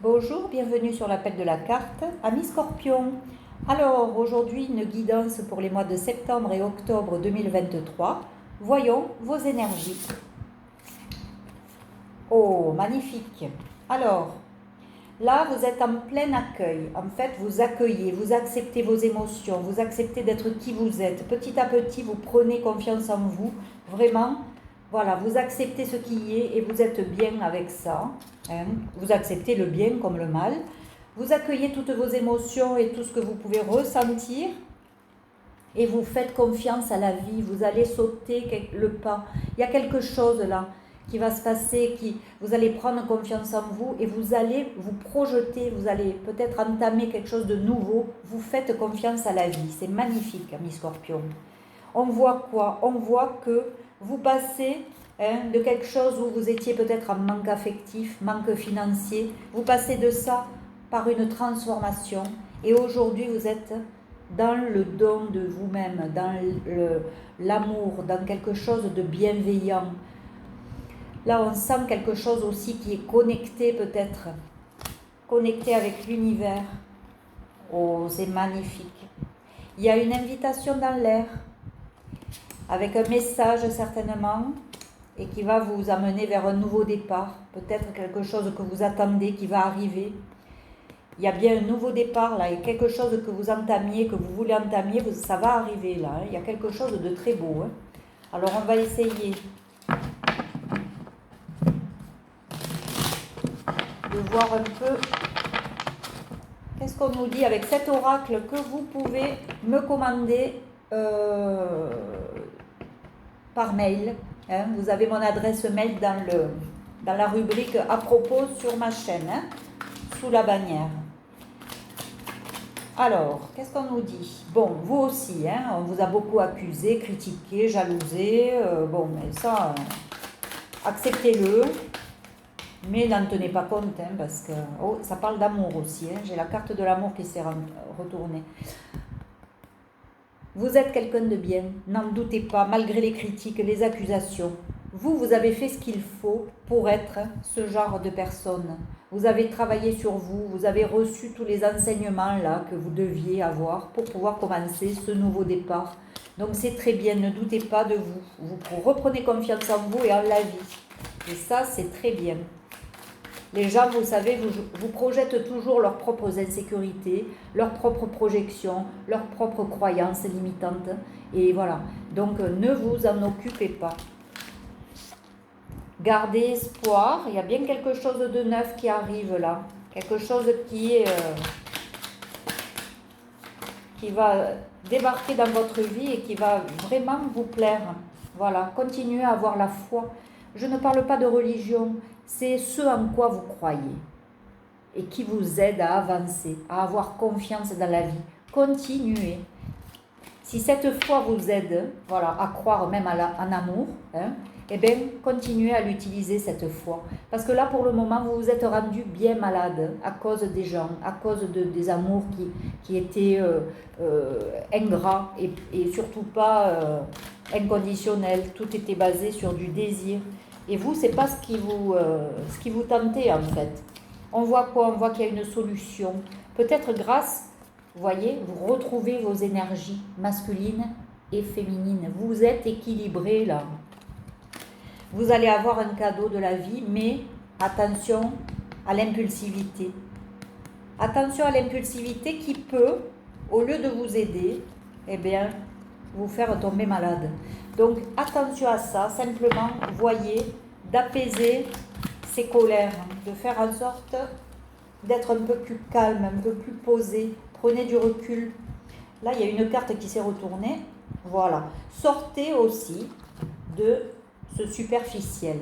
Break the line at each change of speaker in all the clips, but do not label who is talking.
Bonjour, bienvenue sur l'appel de la carte. Amis Scorpion, alors aujourd'hui une guidance pour les mois de septembre et octobre 2023. Voyons vos énergies. Oh, magnifique. Alors, là vous êtes en plein accueil. En fait, vous accueillez, vous acceptez vos émotions, vous acceptez d'être qui vous êtes. Petit à petit, vous prenez confiance en vous. Vraiment, voilà, vous acceptez ce qui est et vous êtes bien avec ça. Vous acceptez le bien comme le mal. Vous accueillez toutes vos émotions et tout ce que vous pouvez ressentir. Et vous faites confiance à la vie. Vous allez sauter le pas. Il y a quelque chose là qui va se passer, vous allez prendre confiance en vous et vous allez vous projeter, vous allez peut-être entamer quelque chose de nouveau. Vous faites confiance à la vie. C'est magnifique, amis Scorpion. On voit quoi? On voit que vous passez de quelque chose où vous étiez peut-être en manque affectif, manque financier. Vous passez de ça par une transformation. Et aujourd'hui, vous êtes dans le don de vous-même, dans l'amour, dans quelque chose de bienveillant. Là, on sent quelque chose aussi qui est connecté peut-être, connecté avec l'univers. Oh, c'est magnifique. Il y a une invitation dans l'air, avec un message certainement, et qui va vous amener vers un nouveau départ. Peut-être quelque chose que vous attendez qui va arriver. Il y a bien un nouveau départ là, et quelque chose que vous entamiez, que vous voulez entamer, ça va arriver là. Il y a quelque chose de très beau. Alors on va essayer de voir un peu qu'est-ce qu'on nous dit avec cet oracle que vous pouvez me commander par mail. Vous avez mon adresse mail dans la rubrique à propos sur ma chaîne, sous la bannière. Alors, qu'est-ce qu'on nous dit? Bon, vous aussi, on vous a beaucoup accusé, critiqué, jalousé. Bon, mais ça, acceptez-le. Mais n'en tenez pas compte, parce que ça parle d'amour aussi. J'ai la carte de l'amour qui s'est retournée. Vous êtes quelqu'un de bien, n'en doutez pas, malgré les critiques, les accusations. Vous avez fait ce qu'il faut pour être ce genre de personne. Vous avez travaillé sur vous, vous avez reçu tous les enseignements là que vous deviez avoir pour pouvoir commencer ce nouveau départ. Donc c'est très bien, ne doutez pas de vous. Vous reprenez confiance en vous et en la vie. Et ça, c'est très bien. Les gens, vous savez, vous projettent toujours leurs propres insécurités, leurs propres projections, leurs propres croyances limitantes. Et voilà. Donc, ne vous en occupez pas. Gardez espoir. Il y a bien quelque chose de neuf qui arrive là. Quelque chose qui va débarquer dans votre vie et qui va vraiment vous plaire. Voilà. Continuez à avoir la foi. Je ne parle pas de religion. C'est ce en quoi vous croyez et qui vous aide à avancer, à avoir confiance dans la vie. Continuez. Si cette foi vous aide, voilà, à croire même en amour, eh bien, continuez à l'utiliser cette foi. Parce que là, pour le moment, vous vous êtes rendu bien malade à cause des gens, à cause des amours qui étaient ingrats et surtout pas inconditionnels. Tout était basé sur du désir. Et vous, c'est pas ce qui vous tentait en fait. On voit quoi? On voit qu'il y a une solution. Peut-être grâce, vous voyez, vous retrouvez vos énergies masculines et féminines. Vous êtes équilibrés là. Vous allez avoir un cadeau de la vie, mais attention à l'impulsivité. Attention à l'impulsivité qui peut, au lieu de vous aider, eh bien, vous faire tomber malade. Donc attention à ça, simplement voyez, d'apaiser ces colères, de faire en sorte d'être un peu plus calme, un peu plus posé. Prenez du recul. Là, il y a une carte qui s'est retournée. Voilà. Sortez aussi de ce superficiel.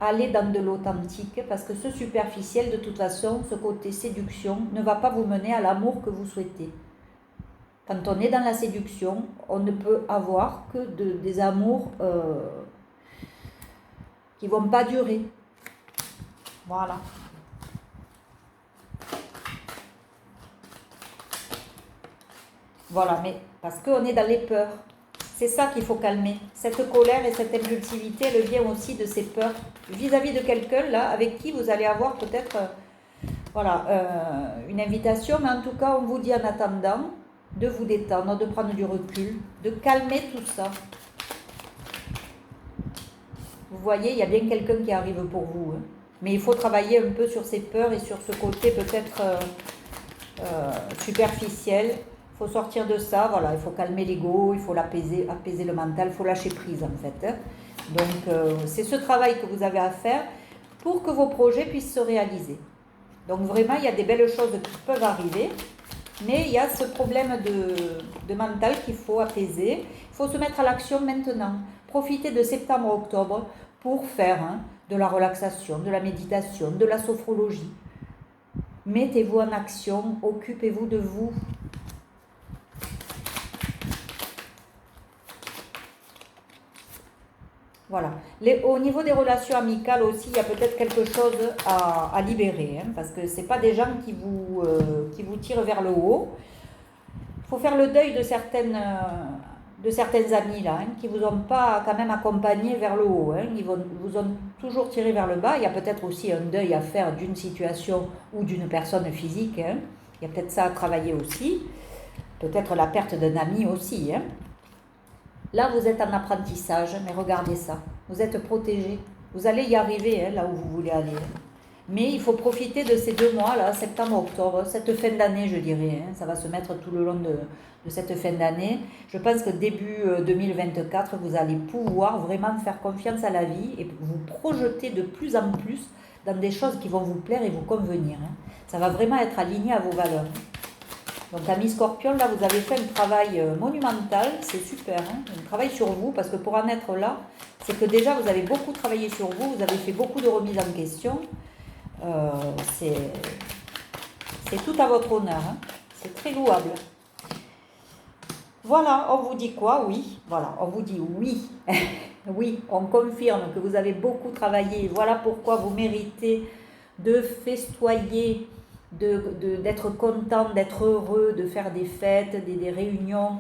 Allez dans de l'authentique parce que ce superficiel, de toute façon, ce côté séduction, ne va pas vous mener à l'amour que vous souhaitez. Quand on est dans la séduction, on ne peut avoir que des amours qui ne vont pas durer. Voilà. Voilà, mais parce qu'on est dans les peurs. C'est ça qu'il faut calmer. Cette colère et cette impulsivité, elle vient aussi de ces peurs vis-à-vis de quelqu'un là avec qui vous allez avoir peut-être Voilà, une invitation, mais en tout cas, on vous dit en attendant de vous détendre, de prendre du recul, de calmer tout ça. Vous voyez, il y a bien quelqu'un qui arrive pour vous. Hein. Mais il faut travailler un peu sur ses peurs et sur ce côté peut-être superficiel. Il faut sortir de ça, voilà, il faut calmer l'ego, il faut l'apaiser, apaiser le mental, il faut lâcher prise en fait. Hein. Donc c'est ce travail que vous avez à faire pour que vos projets puissent se réaliser. Donc vraiment, il y a des belles choses qui peuvent arriver, mais il y a ce problème de mental qu'il faut apaiser. Il faut se mettre à l'action maintenant. Profitez de septembre-octobre pour faire de la relaxation, de la méditation, de la sophrologie. Mettez-vous en action, occupez-vous de vous. Voilà. Au niveau des relations amicales aussi, il y a peut-être quelque chose à libérer, hein, parce que ce n'est pas des gens qui vous tirent vers le haut. Il faut faire le deuil de certaines amis là, qui ne vous ont pas quand même accompagné vers le haut. Hein, ils vous ont toujours tiré vers le bas. Il y a peut-être aussi un deuil à faire d'une situation ou d'une personne physique. Hein. Il y a peut-être ça à travailler aussi. Peut-être la perte d'un ami aussi. Hein. Là, vous êtes en apprentissage, mais regardez ça. Vous êtes protégé. Vous allez y arriver là où vous voulez aller. Mais il faut profiter de ces 2 mois, là, septembre-octobre, cette fin d'année, je dirais. Ça va se mettre tout le long de cette fin d'année. Je pense que début 2024, vous allez pouvoir vraiment faire confiance à la vie et vous projeter de plus en plus dans des choses qui vont vous plaire et vous convenir. Ça va vraiment être aligné à vos valeurs. Donc, amis Scorpion, là, vous avez fait un travail monumental, c'est super, un travail sur vous, parce que pour en être là, c'est que déjà, vous avez beaucoup travaillé sur vous, vous avez fait beaucoup de remises en question. C'est tout à votre honneur, c'est très louable. Voilà, on vous dit quoi? Oui, voilà, on vous dit oui. Oui, on confirme que vous avez beaucoup travaillé. Voilà pourquoi vous méritez de festoyer, d'être content, d'être heureux, de faire des fêtes, des réunions,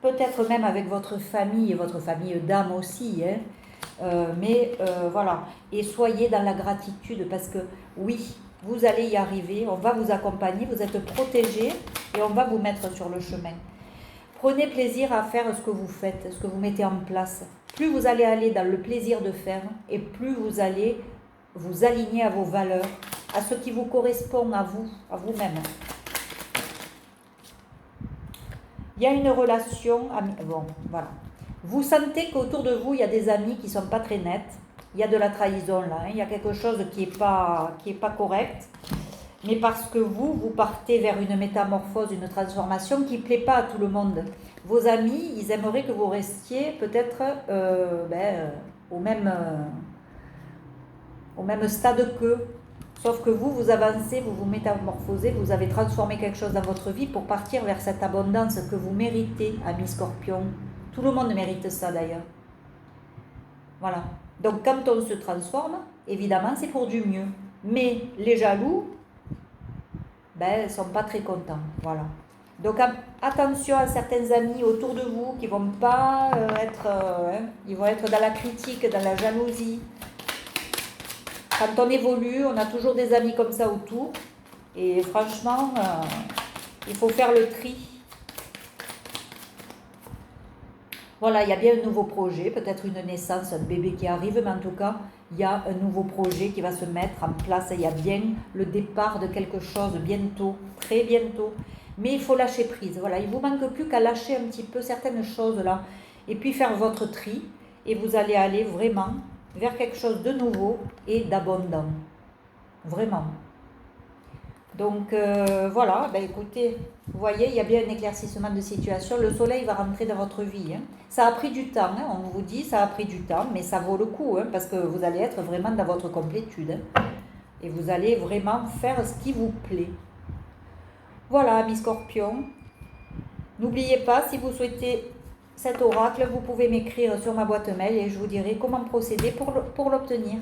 peut-être même avec votre famille et votre famille d'âme aussi. Voilà, et soyez dans la gratitude parce que oui, vous allez y arriver, on va vous accompagner, vous êtes protégés et on va vous mettre sur le chemin. Prenez plaisir à faire ce que vous faites, ce que vous mettez en place. Plus vous allez aller dans le plaisir de faire et plus vous allez vous aligner à vos valeurs, à ce qui vous correspond à vous, à vous-même. Il y a une relation, bon, voilà. Vous sentez qu'autour de vous, il y a des amis qui ne sont pas très nets. Il y a de la trahison là, il y a quelque chose qui n'est pas correct. Mais parce que vous partez vers une métamorphose, une transformation qui ne plaît pas à tout le monde. Vos amis, ils aimeraient que vous restiez peut-être au même stade qu'eux. Sauf que vous avancez, vous vous métamorphosez, vous avez transformé quelque chose dans votre vie pour partir vers cette abondance que vous méritez, amis Scorpion. Tout le monde mérite ça d'ailleurs. Voilà. Donc quand on se transforme, évidemment c'est pour du mieux. Mais les jaloux, ne sont pas très contents. Voilà. Donc attention à certains amis autour de vous qui vont pas ils vont être dans la critique, dans la jalousie. Quand on évolue, on a toujours des amis comme ça autour. Et franchement, il faut faire le tri. Voilà, il y a bien un nouveau projet, peut-être une naissance, un bébé qui arrive, mais en tout cas, il y a un nouveau projet qui va se mettre en place. Il y a bien le départ de quelque chose bientôt, très bientôt. Mais il faut lâcher prise. Voilà, il ne vous manque plus qu'à lâcher un petit peu certaines choses là. Et puis faire votre tri. Et vous allez aller vraiment vers quelque chose de nouveau et d'abondant. Vraiment. Donc voilà, écoutez, vous voyez, il y a bien un éclaircissement de situation. Le soleil va rentrer dans votre vie. Ça a pris du temps, on vous dit, ça a pris du temps, mais ça vaut le coup, parce que vous allez être vraiment dans votre complétude. Et vous allez vraiment faire ce qui vous plaît. Voilà, amis Scorpion. N'oubliez pas, si vous souhaitez cet oracle, vous pouvez m'écrire sur ma boîte mail et je vous dirai comment procéder pour l'obtenir.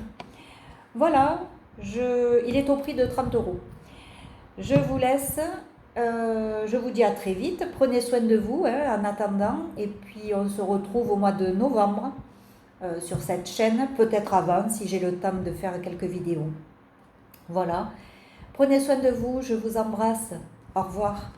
Voilà, il est au prix de 30 €. Je vous laisse, je vous dis à très vite, prenez soin de vous en attendant, et puis on se retrouve au mois de novembre sur cette chaîne, peut-être avant si j'ai le temps de faire quelques vidéos. Voilà, Prenez soin de vous, je vous embrasse. Au revoir.